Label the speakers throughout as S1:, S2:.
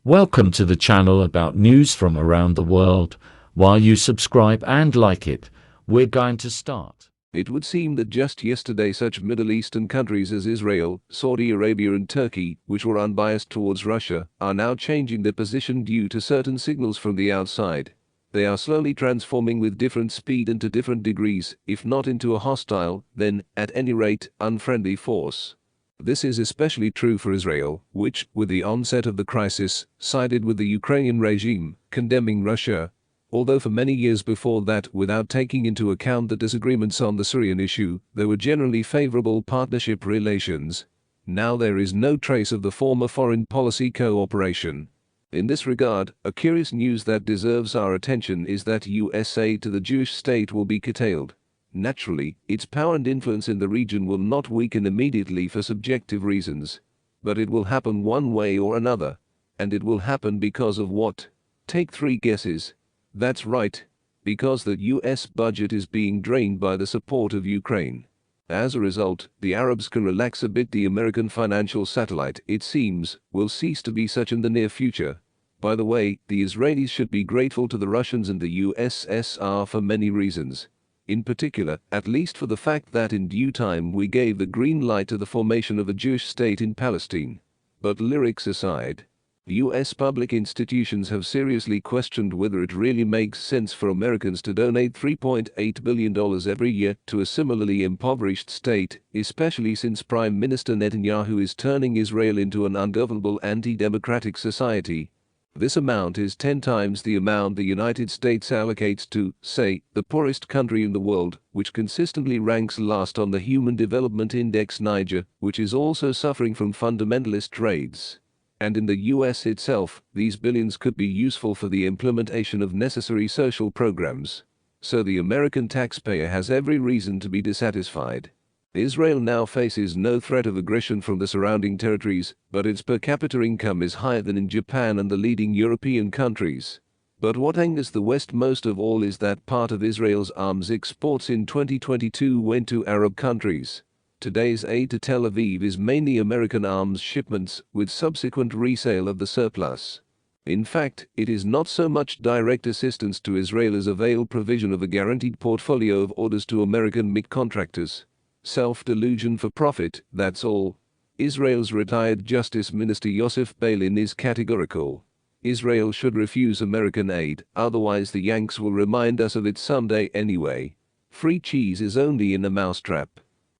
S1: Welcome to the channel about news from around the world. While you subscribe and like it, we're going to start.
S2: It would seem that just yesterday such Middle Eastern countries as Israel, Saudi Arabia and Turkey, which were unbiased towards Russia, are now changing their position due to certain signals from the outside. They are slowly transforming with different speed and to different degrees, if not into a hostile, then, at any rate, unfriendly force. This is especially true for Israel, which, with the onset of the crisis, sided with the Ukrainian regime, condemning Russia, although for many years before that, without taking into account the disagreements on the Syrian issue, there were generally favorable partnership relations. Now there is no trace of the former foreign policy cooperation. In this regard, a curious news that deserves our attention is that US aid to the Jewish state will be curtailed. Naturally, its power and influence in the region will not weaken immediately for subjective reasons. But it will happen one way or another. And it will happen because of what? Take 3 guesses. That's right. Because the US budget is being drained by the support of Ukraine. As a result, the Arabs can relax a bit. The American financial satellite, it seems, will cease to be such in the near future. By the way, the Israelis should be grateful to the Russians and the USSR for many reasons. In particular, at least for the fact that in due time we gave the green light to the formation of a Jewish state in Palestine. But lyrics aside, U.S. public institutions have seriously questioned whether it really makes sense for Americans to donate $3.8 billion every year to a similarly impoverished state, especially since Prime Minister Netanyahu is turning Israel into an ungovernable anti-democratic society. This amount is 10 times the amount the United States allocates to, say, the poorest country in the world, which consistently ranks last on the Human Development Index, Niger, which is also suffering from fundamentalist raids. And in the US itself, these billions could be useful for the implementation of necessary social programs. So the American taxpayer has every reason to be dissatisfied. Israel now faces no threat of aggression from the surrounding territories, but its per capita income is higher than in Japan and the leading European countries. But what angers the West most of all is that part of Israel's arms exports in 2022 went to Arab countries. Today's aid to Tel Aviv is mainly American arms shipments, with subsequent resale of the surplus. In fact, it is not so much direct assistance to Israel as a veiled provision of a guaranteed portfolio of orders to American MIG contractors. Self-delusion for profit, that's all. Israel's retired Justice Minister Yosef Beilin is categorical. Israel should refuse American aid, otherwise the Yanks will remind us of it someday anyway. Free cheese is only in a mousetrap.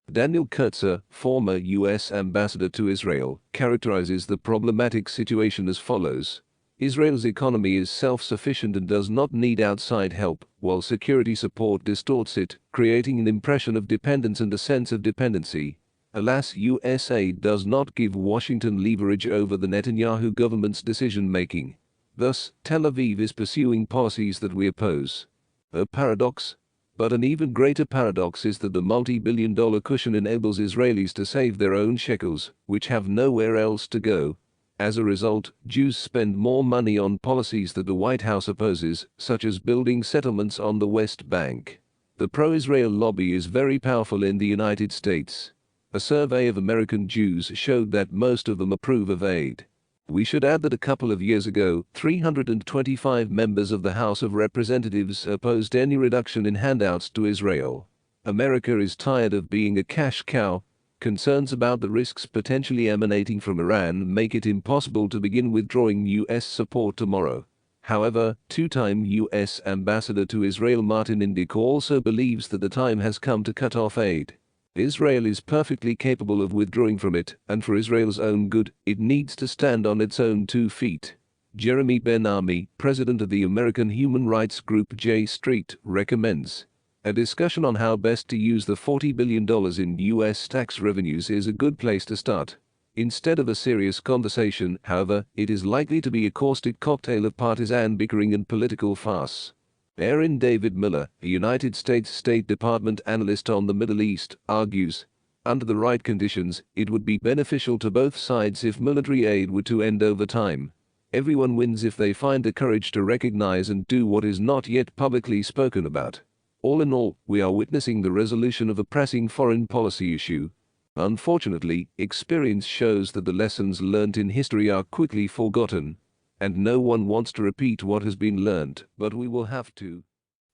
S2: Daniel Kurtzer, former U.S. ambassador to Israel, characterizes the problematic situation as follows. Israel's economy is self-sufficient and does not need outside help, while security support distorts it, creating an impression of dependence and a sense of dependency. Alas, U.S. aid does not give Washington leverage over the Netanyahu government's decision-making. Thus, Tel Aviv is pursuing policies that we oppose. A paradox? But an even greater paradox is that the multi-billion-dollar cushion enables Israelis to save their own shekels, which have nowhere else to go. As a result, Jews spend more money on policies that the White House opposes, such as building settlements on the West Bank. The pro-Israel lobby is very powerful in the United States. A survey of American Jews showed that most of them approve of aid. We should add that a couple of years ago, 325 members of the House of Representatives opposed any reduction in handouts to Israel. America is tired of being a cash cow. Concerns about the risks potentially emanating from Iran make it impossible to begin withdrawing U.S. support tomorrow. However, two-time U.S. ambassador to Israel Martin Indyk also believes that the time has come to cut off aid. Israel is perfectly capable of withdrawing from it, and for Israel's own good, it needs to stand on its own 2 feet. Jeremy Ben-Ami, president of the American human rights group J Street, recommends a discussion on how best to use the $40 billion in U.S. tax revenues is a good place to start. Instead of a serious conversation, however, it is likely to be a caustic cocktail of partisan bickering and political farce. Aaron David Miller, a United States State Department analyst on the Middle East, argues, under the right conditions, it would be beneficial to both sides if military aid were to end over time. Everyone wins if they find the courage to recognize and do what is not yet publicly spoken about. All in all, we are witnessing the resolution of a pressing foreign policy issue. Unfortunately, experience shows that the lessons learnt in history are quickly forgotten. and no one wants to repeat what has been learned, but we will have to.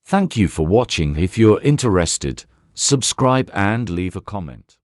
S1: Thank you for watching. If you're interested, subscribe and leave a comment.